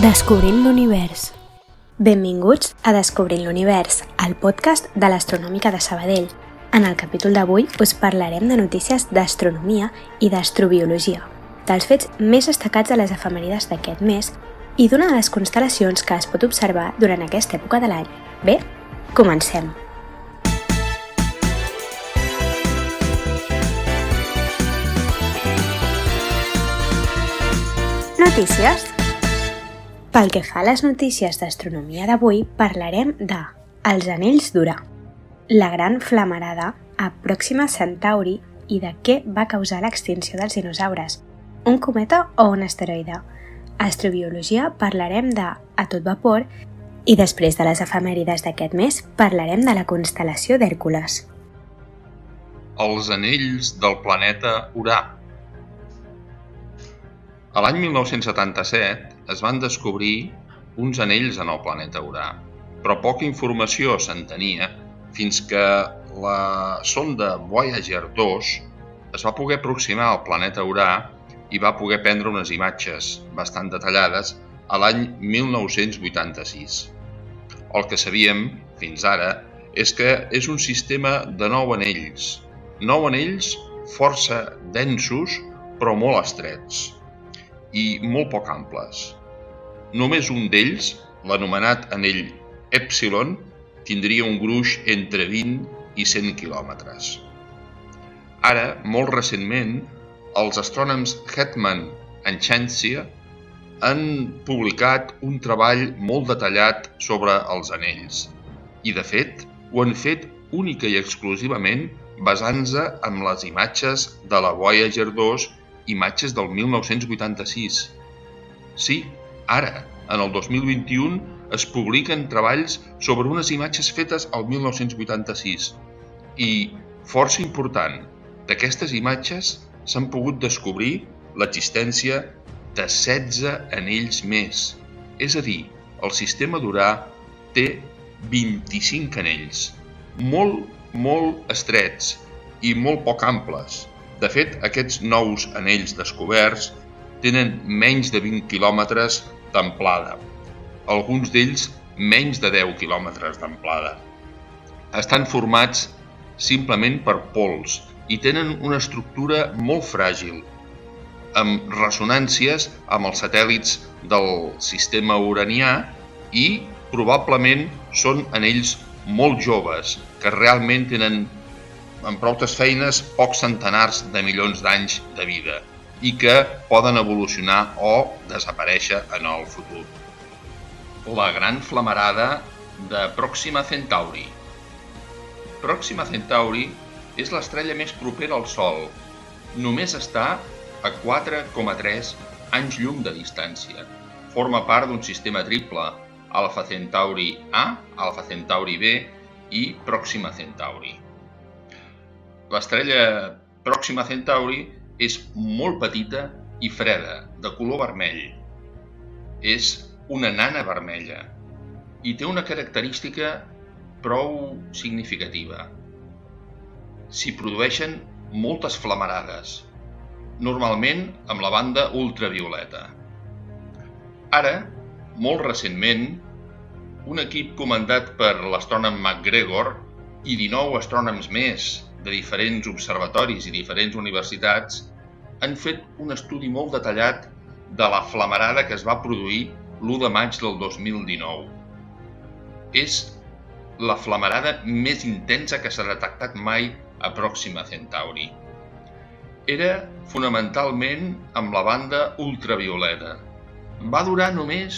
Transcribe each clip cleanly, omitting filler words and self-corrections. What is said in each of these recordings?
Descobrint l'univers. Benvinguts a Descobrint l'univers, el podcast de l'Astronòmica de Sabadell. En el capítol d'avui us parlarem de notícies d'astronomia i d'astrobiologia, dels fets més destacats de les efemèrides d'aquest mes i d'una de les constel·lacions que es pot observar durant aquesta època de l'any. Bé, comencem! Notícies. Pel que fa a les notícies d'astronomia d'avui, parlarem de els anells d'Urà, la gran flamarada a Pròxima Centauri i de què va causar l'extinció dels dinosaures, un cometa o un asteroide. Astrobiologia parlarem de A tot vapor i després de les efemèrides d'aquest mes parlarem de la constel·lació d'Hèrcules. Els anells del planeta Urà. A l'any 1977 es van descobrir uns anells en el planeta Urà, però poca informació se'n tenia fins que la sonda Voyager 2 es va poder aproximar al planeta Urà i va poder prendre unes imatges bastant detallades a l'any 1986. El que sabíem fins ara és que és un sistema de 9 anells força densos però molt estrets i molt poc amples. Només un d'ells, l'anomenat anell Èpsilon, tindria un gruix entre 20 i 100 quilòmetres. Ara, molt recentment, els astrònoms Hetman i Chantziya han publicat un treball molt detallat sobre els anells i, de fet, ho han fet única i exclusivament basant-se en les imatges de la Voyager 2, imatges del 1986. Sí, ara, en el 2021, es publiquen treballs sobre unes imatges fetes al 1986 i, força important, d'aquestes imatges s'han pogut descobrir l'existència de 16 anells més. És a dir, el sistema d'Urà té 25 anells, molt estrets i molt poc amples. De fet, aquests nous anells descoberts tenen menys de 20 quilòmetres d'amplada, alguns d'ells menys de 10 quilòmetres d'amplada. Estan formats simplement per pols i tenen una estructura molt fràgil, amb ressonàncies amb els satèl·lits del sistema uranià i probablement són anells molt joves que realment tenen amb proutes feines pocs centenars de milions d'anys de vida i que poden evolucionar o desaparèixer en el futur. La gran flamarada de Pròxima Centauri. Pròxima Centauri és l'estrella més propera al Sol. Només està a 4,3 anys llum de distància. Forma part d'un sistema triple, Alfa Centauri A, Alfa Centauri B i Pròxima Centauri. L'estrella Pròxima Centauri és molt petita i freda, de color vermell. És una nana vermella i té una característica prou significativa. S'hi produeixen moltes flamarades, normalment amb la banda ultravioleta. Ara, molt recentment, un equip comandat per l'astrònom McGregor i 19 astrònoms més de diferents observatoris i diferents universitats han fet un estudi molt detallat de la flamarada que es va produir l'1 de maig del 2019. És la flamarada més intensa que s'ha detectat mai a Pròxima Centauri. Era fonamentalment amb la banda ultravioleta. Va durar només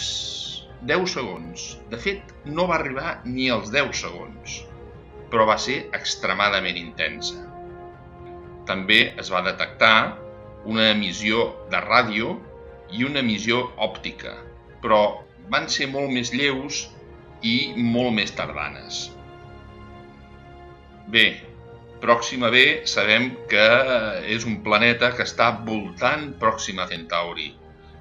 10 segons. De fet, no va arribar ni als 10 segons. Però va ser extremadament intensa. També es va detectar una emissió de ràdio i una emissió òptica, però van ser molt més lleus i molt més tardanes. Bé, Pròxima B sabem que és un planeta que està voltant Pròxima Centauri.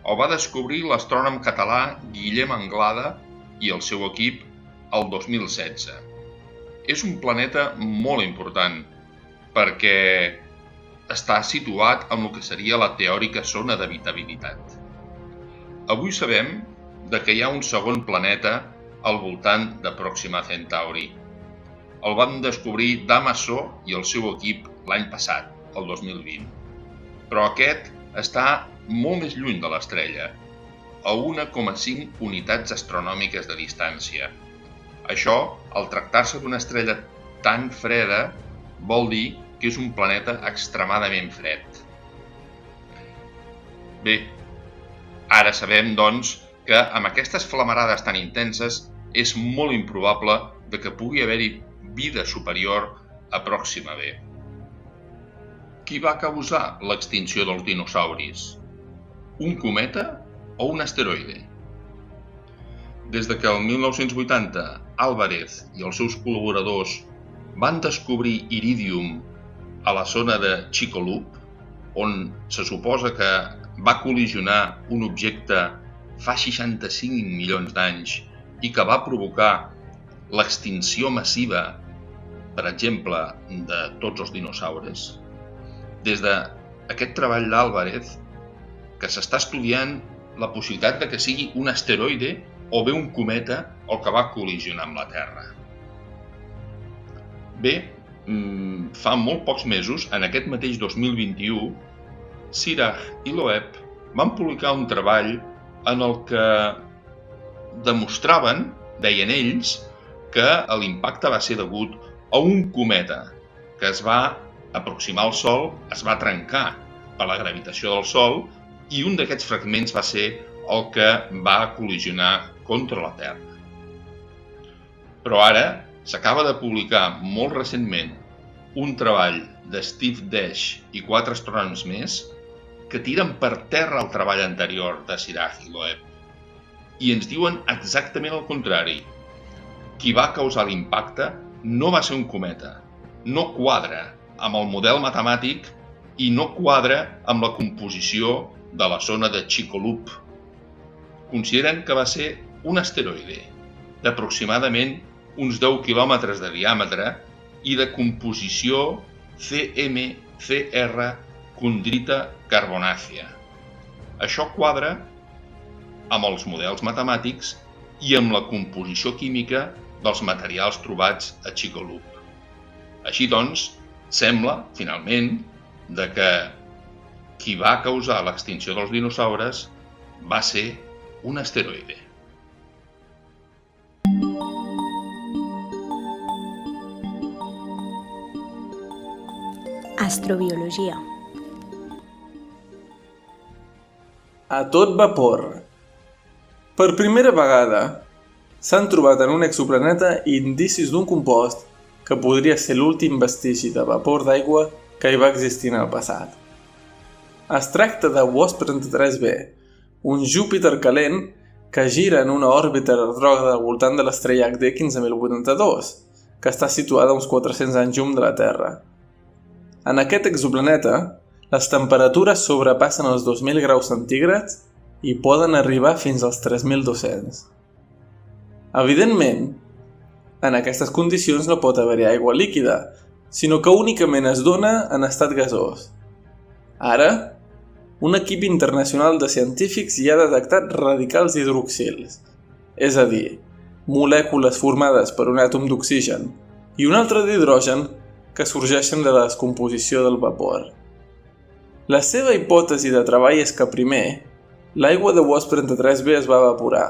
Ho va descobrir l'astrònom català Guillem Anglada i el seu equip el 2016. És un planeta molt important perquè està situat en el que seria la teòrica zona d'habitabilitat. Avui sabem de que hi ha un segon planeta al voltant de Pròxima Centauri. El van descobrir Damaso i el seu equip l'any passat, el 2020. Però aquest està molt més lluny de l'estrella, a 1,5 unitats astronòmiques de distància. Això, al tractar-se d'una estrella tan freda, vol dir que és un planeta extremadament fred. Bé, ara sabem, doncs, que amb aquestes flamarades tan intenses és molt improbable de que pugui haver-hi vida superior a Pròxima B. Qui va causar l'extinció dels dinosauris? Un cometa o un asteroide? Des de que el 1980 Álvarez i els seus col·laboradors van descobrir iridium a la zona de Chicxulub, on se suposa que va col·lisionar un objecte fa 65 milions d'anys i que va provocar l'extinció massiva, per exemple, de tots els dinosaures. Des d'aquest treball d'Álvarez, que s'està estudiant la possibilitat de que sigui un asteroide o bé un cometa el que va col·lisionar amb la Terra. Bé, fa molt pocs mesos, en aquest mateix 2021, Siraj i Loeb van publicar un treball en el que demostraven, deien ells, que l'impacte va ser degut a un cometa que es va aproximar al Sol, es va trencar per la gravitació del Sol i un d'aquests fragments va ser el que va col·lisionar contra la Terra. Però ara s'acaba de publicar molt recentment un treball de Steve Desch i 4 astrònoms més que tiren per terra el treball anterior de Siraj i Loeb i ens diuen exactament el contrari. Qui va causar l'impacte no va ser un cometa, no quadra amb el model matemàtic i no quadra amb la composició de la zona de Chicxulub. Consideren que va ser un asteroide d'aproximadament uns 10 quilòmetres de diàmetre i de composició CMCR condrita carbonàcia. Això quadra amb els models matemàtics i amb la composició química dels materials trobats a Chicxulub. Així doncs, sembla, finalment, de que qui va causar l'extinció dels dinosaures va ser un asteroide. Astrobiologia. A tot vapor. Per primera vegada, s'han trobat en un exoplaneta indicis d'un compost que podria ser l'últim vestigi de vapor d'aigua que hi va existir en el passat. Es tracta de WOSP-33b, un Júpiter calent que gira en una òrbita retrógrada al voltant de l'estrella HD 15082, que està situada a uns 400 anys llum de la Terra. En aquest exoplaneta, les temperatures sobrepassen els 2.000 graus centígrads i poden arribar fins als 3.200. Evidentment, en aquestes condicions no pot haver-hi aigua líquida, sinó que únicament es dona en estat gasós. Ara, un equip internacional de científics hi ha detectat radicals hidroxils, és a dir, molècules formades per un àtom d'oxigen i un altre d'hidrogen que sorgeixen de la descomposició del vapor. La seva hipòtesi de treball és que primer, l'aigua de WOSP-33b es va evaporar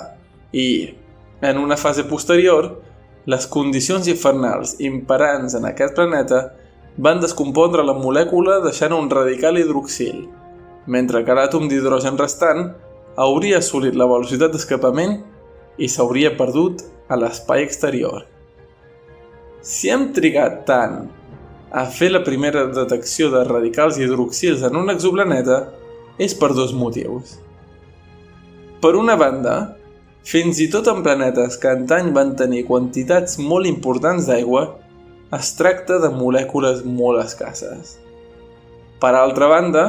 i, en una fase posterior, les condicions infernals imperants en aquest planeta van descompondre la molècula deixant un radical hidroxil, mentre que l'àtom d'hidrogen restant hauria assolit la velocitat d'escapament i s'hauria perdut a l'espai exterior. Si hem trigat tant a fer la primera detecció de radicals hidroxils en un exoplaneta és per dos motius. Per una banda, fins i tot en planetes que antany van tenir quantitats molt importants d'aigua, es tracta de molècules molt escasses. Per altra banda,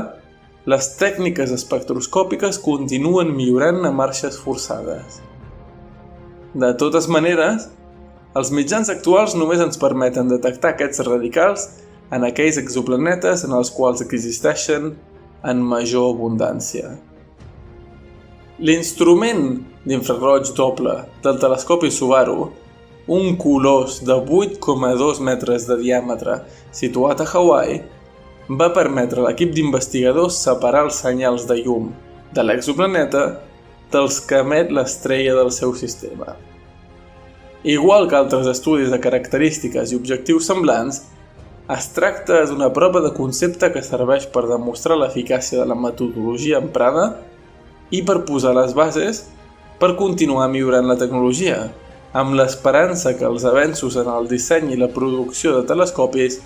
les tècniques espectroscòpiques continuen millorant a marxes forçades. De totes maneres, els mitjans actuals només ens permeten detectar aquests radicals en aquells exoplanetes en els quals existeixen en major abundància. L'instrument d'infraroig doble del telescopi Subaru, un colós de 8,2 metres de diàmetre situat a Hawaii, va permetre a l'equip d'investigadors separar els senyals de llum de l'exoplaneta dels que emet l'estrella del seu sistema. Igual que altres estudis de característiques i objectius semblants, es tracta d'una prova de concepte que serveix per demostrar l'eficàcia de la metodologia emprada i per posar les bases per continuar millorant la tecnologia, amb l'esperança que els avenços en el disseny i la producció de telescopis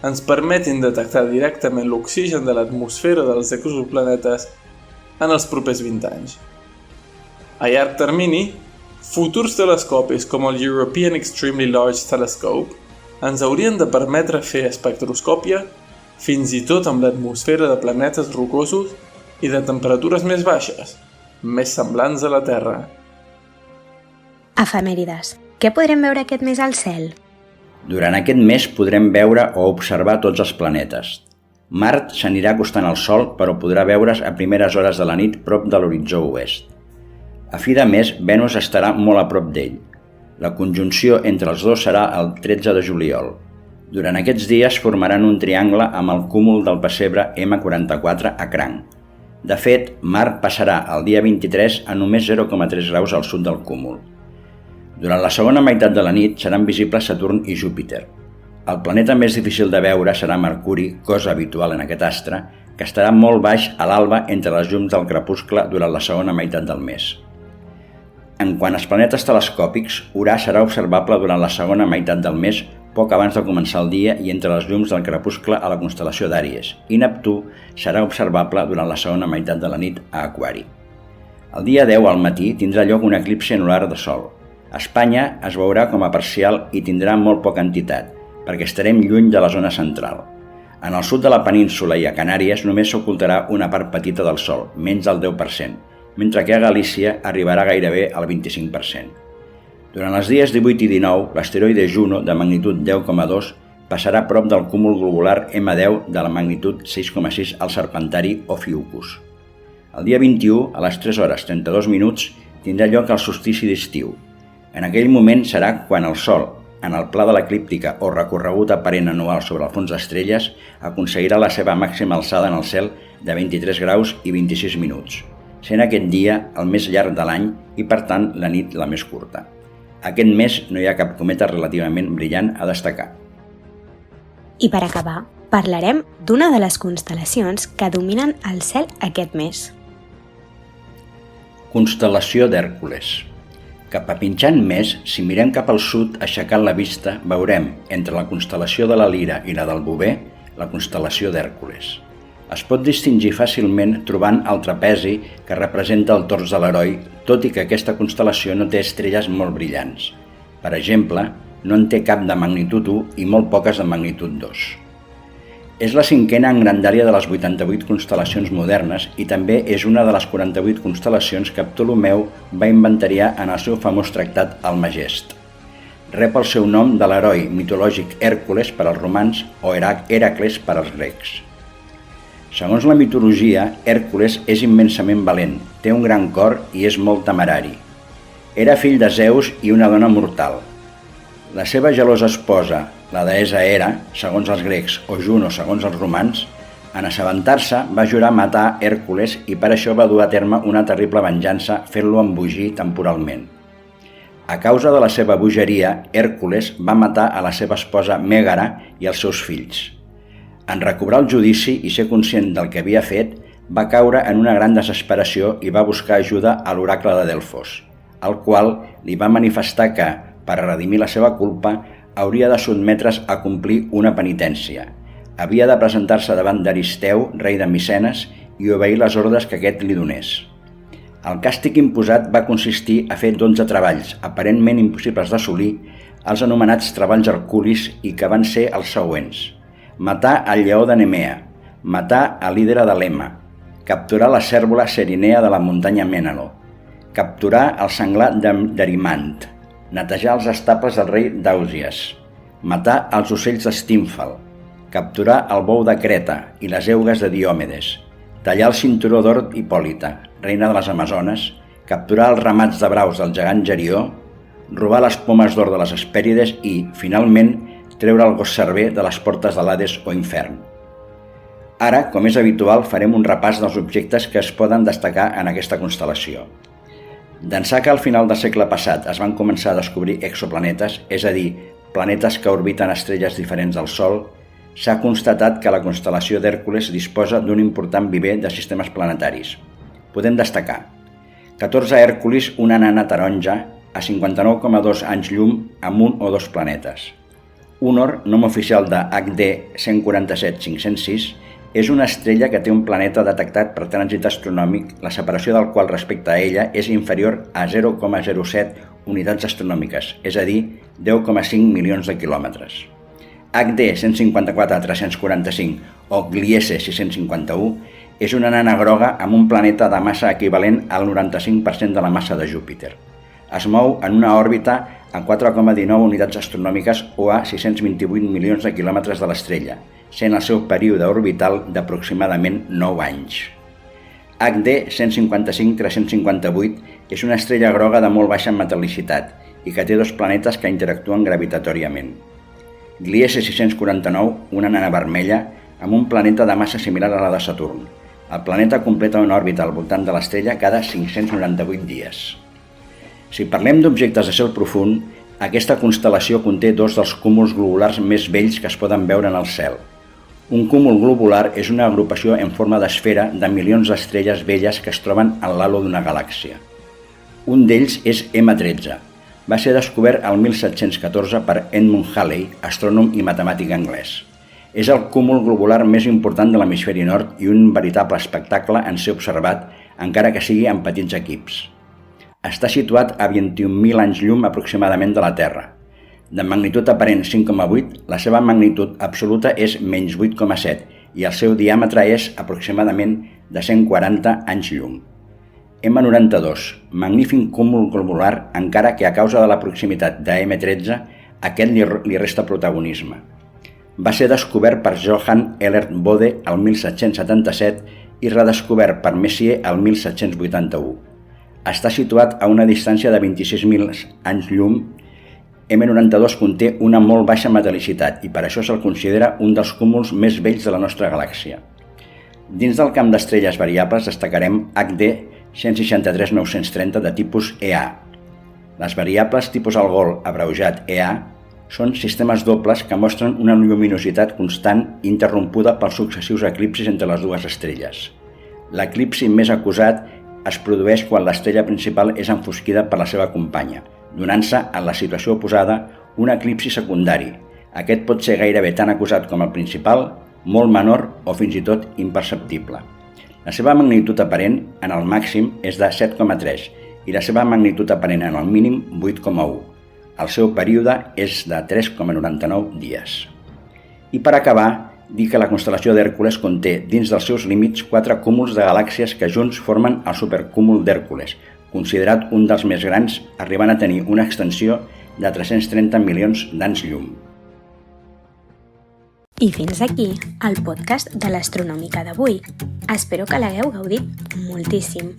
ens permetin detectar directament l'oxigen de l'atmosfera dels exoplanetes en els propers 20 anys. A llarg termini, futurs telescopis com el European Extremely Large Telescope ens haurien de permetre fer espectroscòpia fins i tot amb l'atmosfera de planetes rocosos i de temperatures més baixes, més semblants a la Terra. Efemèrides. Què podrem veure aquest mes al cel? Durant aquest mes podrem veure o observar tots els planetes. Mart s'anirà acostant al Sol, però podrà veure's a primeres hores de la nit prop de l'horitzó oest. A fi de mes, Venus estarà molt a prop d'ell. La conjunció entre els dos serà el 13 de juliol. Durant aquests dies formaran un triangle amb el cúmul del pessebre M44 a cranc. De fet, Mart passarà el dia 23 a només 0,3 graus al sud del cúmul. Durant la segona meitat de la nit seran visibles Saturn i Júpiter. El planeta més difícil de veure serà Mercuri, cosa habitual en aquest astre, que estarà molt baix a l'alba entre les llums del crepuscle durant la segona meitat del mes. En quant als planetes telescòpics, Urà serà observable durant la segona meitat del mes, poc abans de començar el dia i entre les llums del crepuscle a la constel·lació d'Àries, i Neptú serà observable durant la segona meitat de la nit a Aquari. El dia 10 al matí tindrà lloc un eclipsi anular de Sol. A Espanya es veurà com a parcial i tindrà molt poca entitat, perquè estarem lluny de la zona central. En el sud de la península i a Canàries només s'ocultarà una part petita del Sol, menys del 10%, mentre que a Galícia arribarà gairebé al 25%. Durant els dies 18 i 19, l'asteroide Juno, de magnitud 10,2, passarà prop del cúmul globular M10 de la magnitud 6,6 al Serpentari Ophiuchus. El dia 21, a les 3 hores 32 minuts, tindrà lloc el solstici d'estiu. En aquell moment serà quan el Sol, en el pla de l'eclíptica o recorregut aparent anual sobre el fons d'estrelles, aconseguirà la seva màxima alçada en el cel de 23 graus i 26 minuts. Sent aquest dia el més llarg de l'any i, per tant, la nit la més curta. Aquest mes no hi ha cap cometa relativament brillant a destacar. I per acabar, parlarem d'una de les constel·lacions que dominen el cel aquest mes. Constel·lació d'Hèrcules. Cap a mitjan mes, si mirem cap al sud aixecant la vista, veurem, entre la constel·lació de la Lira i la del Bover, la constel·lació d'Hèrcules. Es pot distingir fàcilment trobant el trapezi que representa el tors de l'heroi, tot i que aquesta constel·lació no té estrelles molt brillants. Per exemple, no en té cap de magnitud 1 i molt poques de magnitud 2. És la cinquena en grandària de les 88 constel·lacions modernes i també és una de les 48 constel·lacions que Ptolemeu va inventariar en el seu famós tractat Almagest. Rep el seu nom de l'heroi mitològic Hèrcules per als romans o Hèracles per als grecs. Segons la mitologia, Hèrcules és immensament valent, té un gran cor i és molt temerari. Era fill de Zeus i una dona mortal. La seva gelosa esposa, la deessa Hera, segons els grecs, o Juno, segons els romans, en assabentar-se va jurar matar Hèrcules i per això va dur a terme una terrible venjança fent-lo embogir temporalment. A causa de la seva bogeria, Hèrcules va matar a la seva esposa Mègara i els seus fills. En recobrar el judici i ser conscient del que havia fet, va caure en una gran desesperació i va buscar ajuda a l'oracle de Delfos, el qual li va manifestar que, per redimir la seva culpa, hauria de sotmetre's a complir una penitència. Havia de presentar-se davant d'Aristeu, rei de Micenes, i obeir les ordres que aquest li donés. El càstig imposat va consistir a fer 12 treballs, aparentment impossibles d'assolir, els anomenats treballs herculis i que van ser els següents: matar el lleó de Nemea, matar a l'hidra de Lema, capturar la cérvola Cerinea de la muntanya Mènalo, capturar el senglar d'Erimant, netejar els estables del rei d'Àusies, matar els ocells d'Estínfal, capturar el bou de Creta i les eugues de Diòmedes, tallar el cinturó d'or Hipòlita, reina de les Amazones, capturar els ramats de braus del gegant Gerió, robar les pomes d'or de les Hespèrides i, finalment, treure el gos cerver de les portes de l'Hades o Infern. Ara, com és habitual, farem un repàs dels objectes que es poden destacar en aquesta constel·lació. D'ençà que al final del segle passat es van començar a descobrir exoplanetes, és a dir, planetes que orbiten estrelles diferents del Sol, s'ha constatat que la constel·lació d'Hèrcules disposa d'un important viver de sistemes planetaris. Podem destacar 14 Hèrcules, una nana taronja, a 59,2 anys llum amb un o dos planetes. Honor, nom oficial de HD 147506, és una estrella que té un planeta detectat per trànsit astronòmic, la separació del qual respecte a ella és inferior a 0,07 unitats astronòmiques, és a dir, 10,5 milions de quilòmetres. HD 154-345 o Gliese 651 és una nana groga amb un planeta de massa equivalent al 95% de la massa de Júpiter. Es mou en una òrbita a 4,19 unitats astronòmiques o a 628 milions de quilòmetres de l'estrella, sent el seu període orbital d'aproximadament 9 anys. HD 155-358 és una estrella groga de molt baixa metallicitat i que té dos planetes que interactuen gravitatòriament. Gliese 649, una nana vermella, amb un planeta de massa similar a la de Saturn. El planeta completa una òrbita al voltant de l'estrella cada 598 dies. Si parlem d'objectes de cel profund, aquesta constel·lació conté dos dels cúmuls globulars més vells que es poden veure en el cel. Un cúmul globular és una agrupació en forma d'esfera de milions d'estrelles velles que es troben en l'halo d'una galàxia. Un d'ells és M13. Va ser descobert el 1714 per Edmund Halley, astrònom i matemàtic anglès. És el cúmul globular més important de l'hemisferi nord i un veritable espectacle en ser observat, encara que sigui en petits equips. Està situat a 21.000 anys llum aproximadament de la Terra. De magnitud aparent 5,8, la seva magnitud absoluta és menys 8,7 i el seu diàmetre és aproximadament de 140 anys llum. M92, magnífic cúmul globular, encara que a causa de la proximitat de M13, aquest li resta protagonisme. Va ser descobert per Johann Elert Bode el 1777 i redescobert per Messier el 1781. Està situat a una distància de 26.000 anys llum. M92 conté una molt baixa metallicitat i per això se'l considera un dels cúmuls més vells de la nostra galàxia. Dins del camp d'estrelles variables destacarem HD 163-930 de tipus EA. Les variables tipus Algol abreujat EA són sistemes dobles que mostren una lluminositat constant interrompuda pels successius eclipsis entre les dues estrelles. L'eclipsi més acusat es produeix quan l'estrella principal és enfosquida per la seva companya, donant-se en la situació oposada un eclipsi secundari. Aquest pot ser gairebé tan acusat com el principal, molt menor o fins i tot imperceptible. La seva magnitud aparent en el màxim és de 7,3 i la seva magnitud aparent en el mínim 8,1. El seu període és de 3,99 dies. I per acabar, dir que la constel·lació d'Hèrcules conté dins dels seus límits 4 cúmuls de galàxies que junts formen el supercúmul d'Hèrcules, considerat un dels més grans, arribant a tenir una extensió de 330 milions d'anys llum. I fins aquí el podcast de l'Astronòmica d'avui. Espero que l'hagueu gaudit moltíssim.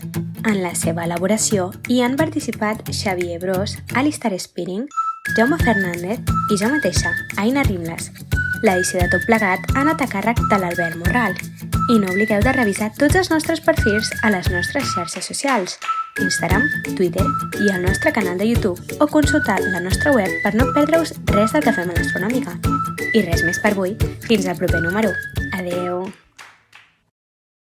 En la seva elaboració hi han participat Xavier Bros, Alistair Spearing, Jaume Fernández i jo mateixa, Aina Rimles. L'edició de tot plegat ha anat a càrrec de l'Albert Morral. I no oblideu de revisar tots els nostres perfils a les nostres xarxes socials, Instagram, Twitter i el nostre canal de YouTube o consultar la nostra web per no perdre-us res del que fem a l'Astronòmica. I res més per avui, fins al proper número. Adeu!